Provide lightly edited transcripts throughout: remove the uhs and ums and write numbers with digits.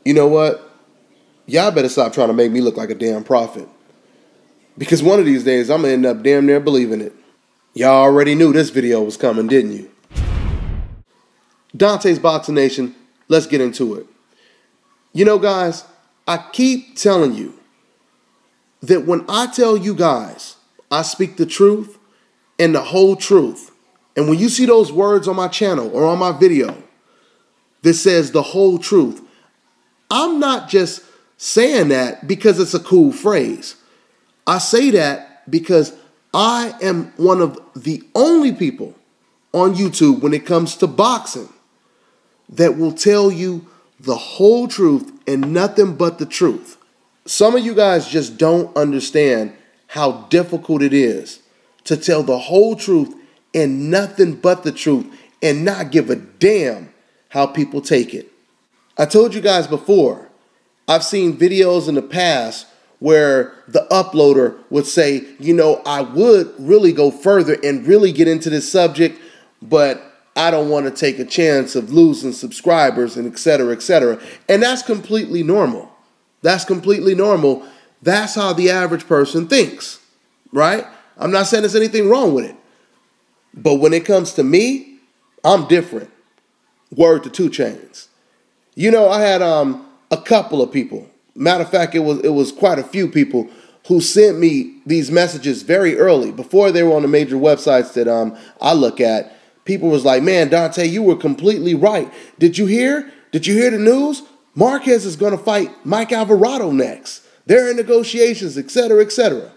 You know what? Y'all better stop trying to make me look like a damn prophet. Because one of these days, I'm going to end up damn near believing it. Y'all already knew this video was coming, didn't you? Dante's Boxing Nation, let's get into it. You know, guys, I keep telling you that when I tell you guys I speak the truth and the whole truth, and when you see those words on my channel or on my video that says the whole truth, I'm not just saying that because it's a cool phrase. I say that because I am one of the only people on YouTube when it comes to boxing that will tell you the whole truth and nothing but the truth. Some of you guys just don't understand how difficult it is to tell the whole truth and nothing but the truth and not give a damn how people take it. I told you guys before, I've seen videos in the past where the uploader would say, you know, I would really go further and really get into this subject, but I don't want to take a chance of losing subscribers and et cetera, et cetera. And that's completely normal. That's completely normal. That's how the average person thinks, right? I'm not saying there's anything wrong with it. But when it comes to me, I'm different. Word to 2 Chainz. You know, I had a couple of people. Matter of fact, it was quite a few people who sent me these messages very early, before they were on the major websites that I look at. People was like, man, Dante, you were completely right. Did you hear? Did you hear the news? Marquez is going to fight Mike Alvarado next. They're in negotiations, et cetera, et cetera.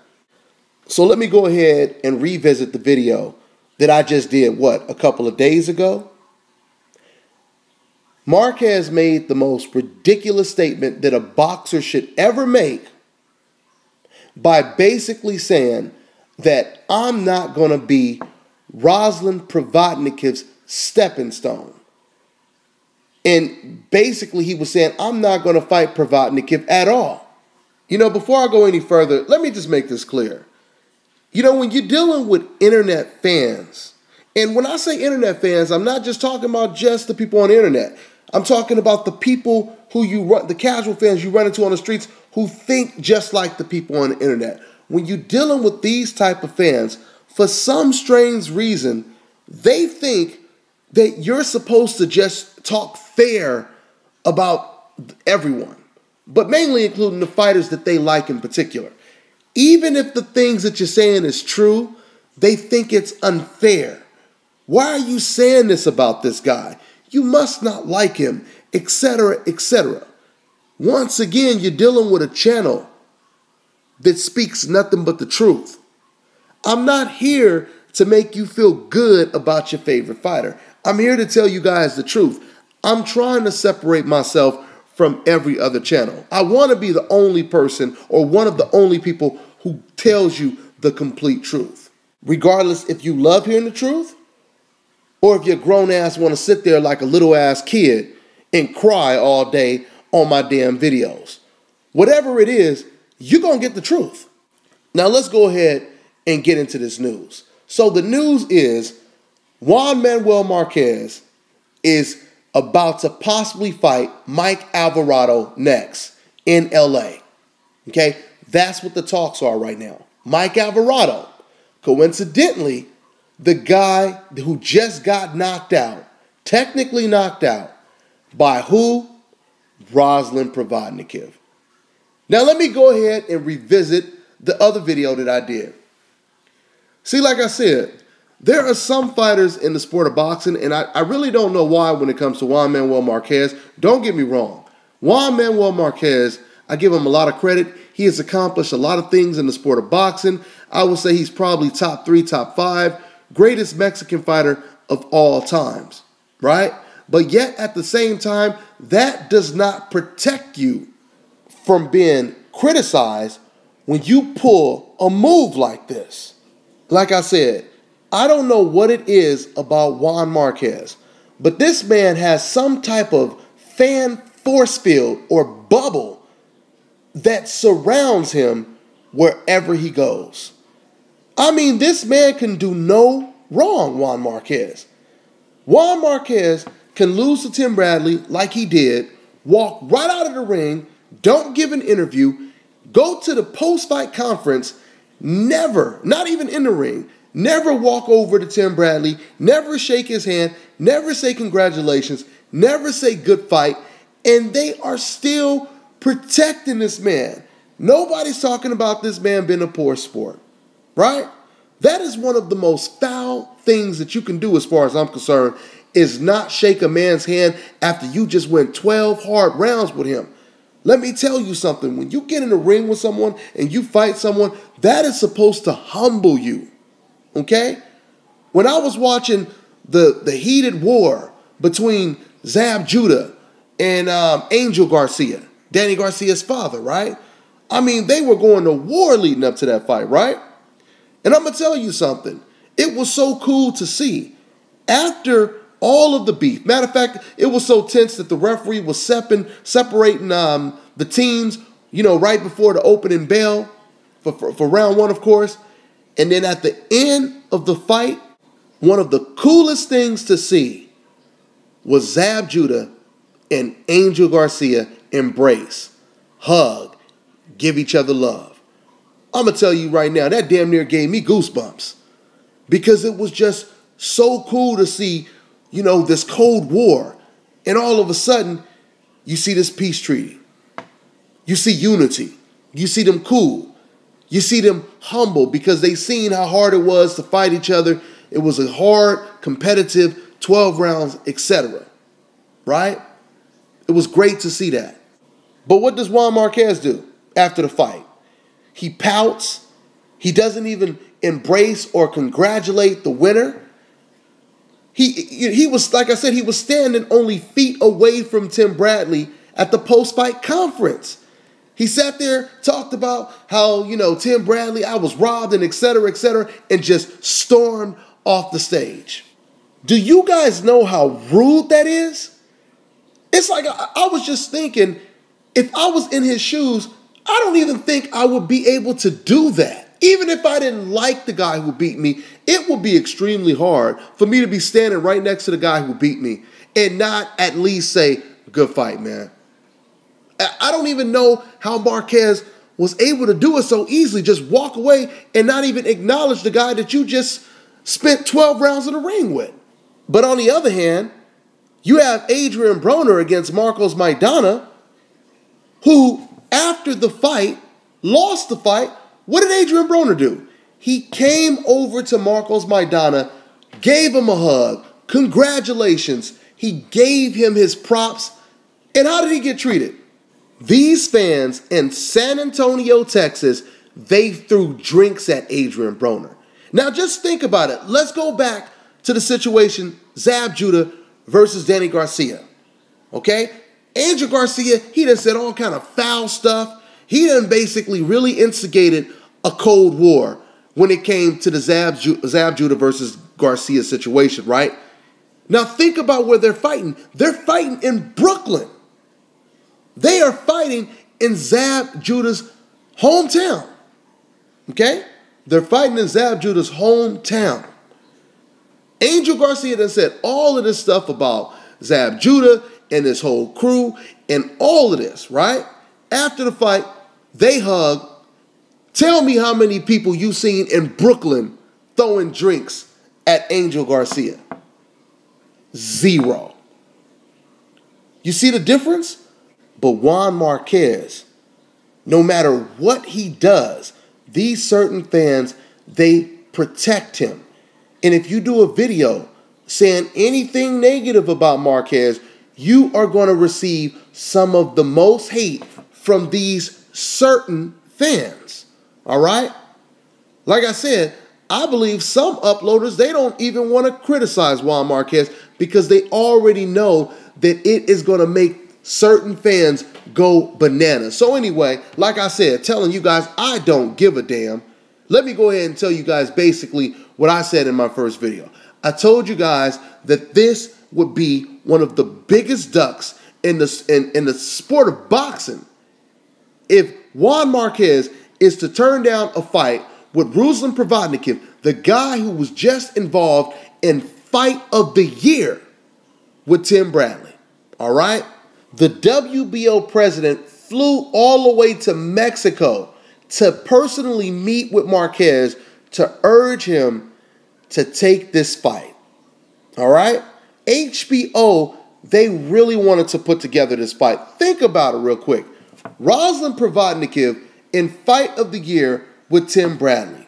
So let me go ahead and revisit the video that I just did, a couple of days ago? Marquez made the most ridiculous statement that a boxer should ever make by basically saying that I'm not going to be Ruslan Provodnikov's stepping stone. And basically he was saying, I'm not going to fight Provodnikov at all. You know, before I go any further, let me just make this clear. You know, when you're dealing with internet fans, and when I say internet fans, I'm not just talking about just the people on the internet. I'm talking about the people who the casual fans you run into on the streets who think just like the people on the internet. When you're dealing with these type of fans, for some strange reason, they think that you're supposed to just talk fair about everyone, but mainly including the fighters that they like in particular. Even if the things that you're saying is true, they think it's unfair. Why are you saying this about this guy? You must not like him, etc., etc. Once again, you're dealing with a channel that speaks nothing but the truth. I'm not here to make you feel good about your favorite fighter. I'm here to tell you guys the truth. I'm trying to separate myself from every other channel. I want to be the only person or one of the only people who tells you the complete truth. Regardless if you love hearing the truth or if your grown ass want to sit there like a little ass kid and cry all day on my damn videos. Whatever it is, you're going to get the truth. Now let's go ahead and get into this news. So the news is Juan Manuel Marquez is about to possibly fight Mike Alvarado next in LA. Okay, that's what the talks are right now. Mike Alvarado, coincidentally, the guy who just got knocked out, technically knocked out, by who? Ruslan Provodnikov. Now let me go ahead and revisit the other video that I did. See, like I said, there are some fighters in the sport of boxing, and I really don't know why when it comes to Juan Manuel Marquez. Don't get me wrong. Juan Manuel Marquez, I give him a lot of credit. He has accomplished a lot of things in the sport of boxing. I would say he's probably top 3, top 5, greatest Mexican fighter of all times, right? But yet at the same time, that does not protect you from being criticized when you pull a move like this. Like I said, I don't know what it is about Juan Marquez, but this man has some type of fan force field or bubble that surrounds him wherever he goes. I mean, this man can do no wrong, Juan Marquez. Juan Marquez can lose to Tim Bradley like he did, walk right out of the ring, don't give an interview, go to the post-fight conference, never, not even in the ring, never walk over to Tim Bradley, never shake his hand, never say congratulations, never say good fight, and they are still protecting this man. Nobody's talking about this man being a poor sport, right? That is one of the most foul things that you can do as far as I'm concerned, is not shake a man's hand after you just went 12 hard rounds with him. Let me tell you something. When you get in the ring with someone and you fight someone, that is supposed to humble you, okay? When I was watching the heated war between Zab Judah and Angel Garcia, Danny Garcia's father, right? I mean, they were going to war leading up to that fight, right? And I'm going to tell you something. It was so cool to see. After all of the beef, matter of fact, it was so tense that the referee was separating the teams, you know, right before the opening bell for round one, of course. And then at the end of the fight, one of the coolest things to see was Zab Judah and Angel Garcia embrace, hug, give each other love. I'm going to tell you right now, that damn near gave me goosebumps because it was just so cool to see, you know, this Cold War. And all of a sudden, you see this peace treaty. You see unity. You see them cool. You see them humble because they seen how hard it was to fight each other. It was a hard, competitive 12 rounds, etc. Right? It was great to see that. But what does Juan Marquez do after the fight? He pouts. He doesn't even embrace or congratulate the winner. He was, like I said, he was standing only feet away from Tim Bradley at the post-fight conference. He sat there, talked about how, you know, Tim Bradley, I was robbed and et cetera, and just stormed off the stage. Do you guys know how rude that is? It's like I was just thinking, if I was in his shoes, I don't even think I would be able to do that. Even if I didn't like the guy who beat me, it would be extremely hard for me to be standing right next to the guy who beat me and not at least say, good fight, man. I don't even know how Marquez was able to do it so easily, just walk away and not even acknowledge the guy that you just spent 12 rounds in the ring with. But on the other hand, you have Adrian Broner against Marcos Maidana, who, after the fight, lost the fight. What did Adrian Broner do? He came over to Marcos Maidana, gave him a hug, congratulations. He gave him his props. And how did he get treated? These fans in San Antonio, Texas, they threw drinks at Adrian Broner. Now just think about it. Let's go back to the situation, Zab Judah versus Danny Garcia. Okay? Angel Garcia, he done said all kind of foul stuff. He done basically really instigated a Cold War when it came to the Zab Judah versus Garcia situation, right? Now think about where they're fighting. They're fighting in Brooklyn. They are fighting in Zab Judah's hometown. Okay? They're fighting in Zab Judah's hometown. Angel Garcia done said all of this stuff about Zab Judah and his whole crew and all of this, right? After the fight, they hug. Tell me how many people you seen in Brooklyn throwing drinks at Angel Garcia. 0. You see the difference? But Juan Marquez, no matter what he does, these certain fans, they protect him. And if you do a video saying anything negative about Marquez, you are going to receive some of the most hate from these certain fans. All right? Like I said, I believe some uploaders, they don't even want to criticize Juan Marquez because they already know that it is going to make certain fans go bananas. So anyway, like I said, telling you guys I don't give a damn. Let me go ahead and tell you guys basically what I said in my first video. I told you guys that this would be one of the biggest ducks in the sport of boxing if Juan Marquez is to turn down a fight with Ruslan Provodnikov, the guy who was just involved in Fight of the Year with Tim Bradley. All right? The WBO president flew all the way to Mexico to personally meet with Marquez to urge him to take this fight. All right? HBO, they really wanted to put together this fight. Think about it real quick. Ruslan Provodnikov in Fight of the Year with Tim Bradley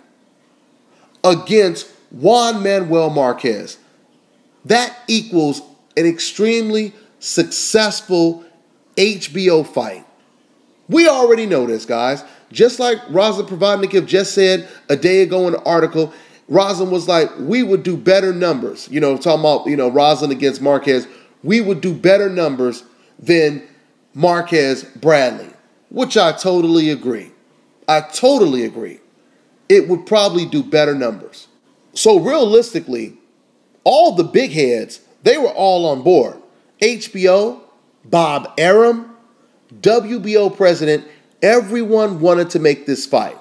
against Juan Manuel Marquez. That equals an extremely successful HBO fight. We already know this, guys. Just like Ruslan Provodnikov just said a day ago in the article, Ruslan was like, we would do better numbers. Talking about, Ruslan against Marquez. We would do better numbers than Marquez Bradley, which I totally agree. I totally agree. It would probably do better numbers. So realistically, all the big heads, they were all on board. HBO, Bob Arum, WBO president, everyone wanted to make this fight.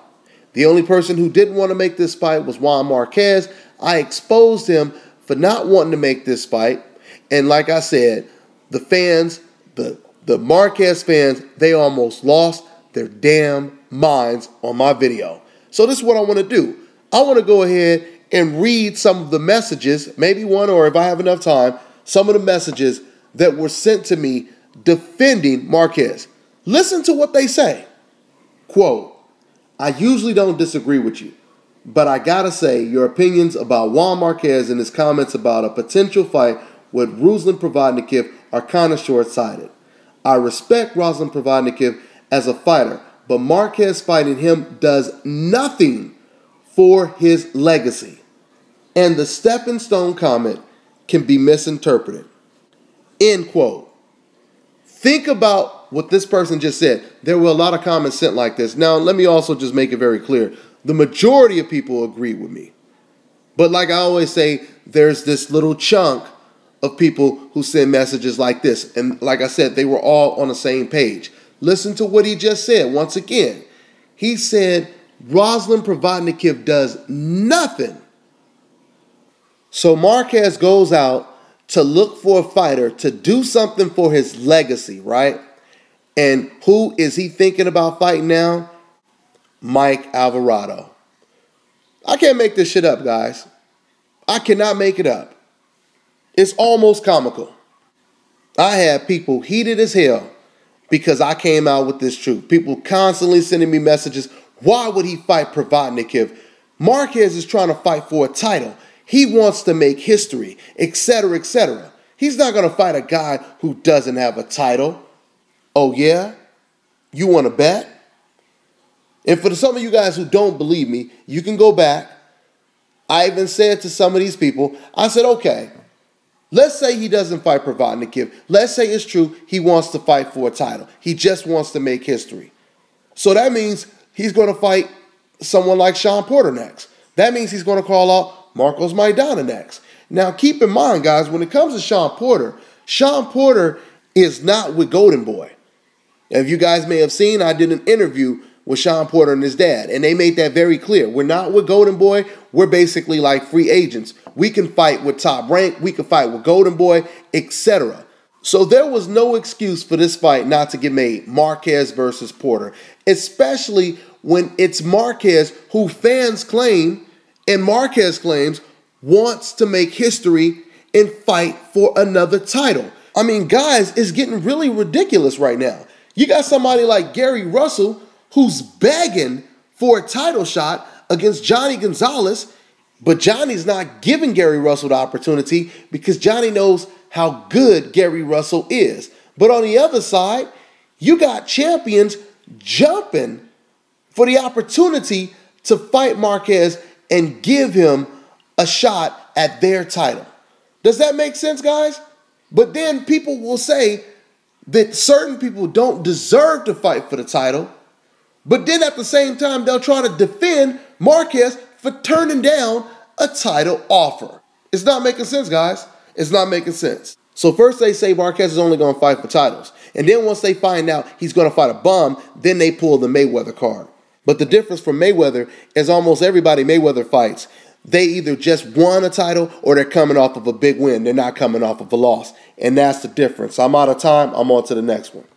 The only person who didn't want to make this fight was Juan Marquez. I exposed him for not wanting to make this fight. And like I said, the fans, the Marquez fans, they almost lost their damn minds on my video. So this is what I want to do. I want to go ahead and read some of the messages, maybe one, or if I have enough time, some of the messages that were sent to me defending Marquez. Listen to what they say. Quote, I usually don't disagree with you, but I gotta say your opinions about Juan Marquez and his comments about a potential fight with Ruslan Provodnikov are kind of short-sighted. I respect Ruslan Provodnikov as a fighter, but Marquez fighting him does nothing for his legacy. And the stepping stone comment can be misinterpreted. End quote. Think about what this person just said. There were a lot of comments sent like this. Now, let me also just make it very clear. The majority of people agree with me. But like I always say, there's this little chunk of people who send messages like this. And like I said, they were all on the same page. Listen to what he just said once again. He said, Ruslan Provodnikov does nothing. So Marquez goes out to look for a fighter to do something for his legacy, right? And who is he thinking about fighting now? Mike Alvarado. I can't make this shit up, guys. I cannot make it up. It's almost comical. I had people heated as hell because I came out with this truth. People constantly sending me messages. Why would he fight Provodnikov? Marquez is trying to fight for a title. He wants to make history, etc., etc. He's not going to fight a guy who doesn't have a title. Oh, yeah? You want to bet? And for some of you guys who don't believe me, you can go back. I even said to some of these people, I said, okay, let's say he doesn't fight Provodnikov. Let's say it's true he wants to fight for a title. He just wants to make history. So that means he's going to fight someone like Shawn Porter next. That means he's going to call out Marcos Maidana next. Now, keep in mind, guys, when it comes to Shawn Porter is not with Golden Boy. If you guys may have seen, I did an interview with Shawn Porter and his dad, and they made that very clear. We're not with Golden Boy. We're basically like free agents. We can fight with Top Rank. We can fight with Golden Boy, etc. So there was no excuse for this fight not to get made, Marquez versus Porter, especially when it's Marquez who fans claim, and Marquez claims, wants to make history and fight for another title. I mean, guys, it's getting really ridiculous right now. You got somebody like Gary Russell who's begging for a title shot against Johnny Gonzalez, but Johnny's not giving Gary Russell the opportunity because Johnny knows how good Gary Russell is. But on the other side, you got champions jumping for the opportunity to fight Marquez and give him a shot at their title. Does that make sense, guys? But then people will say that certain people don't deserve to fight for the title, but then at the same time, they'll try to defend Marquez for turning down a title offer. It's not making sense, guys. It's not making sense. So first they say Marquez is only going to fight for titles. And then once they find out he's going to fight a bum, then they pull the Mayweather card. But the difference from Mayweather is almost everybody Mayweather fights, they either just won a title or they're coming off of a big win. They're not coming off of a loss. And that's the difference. I'm out of time. I'm on to the next one.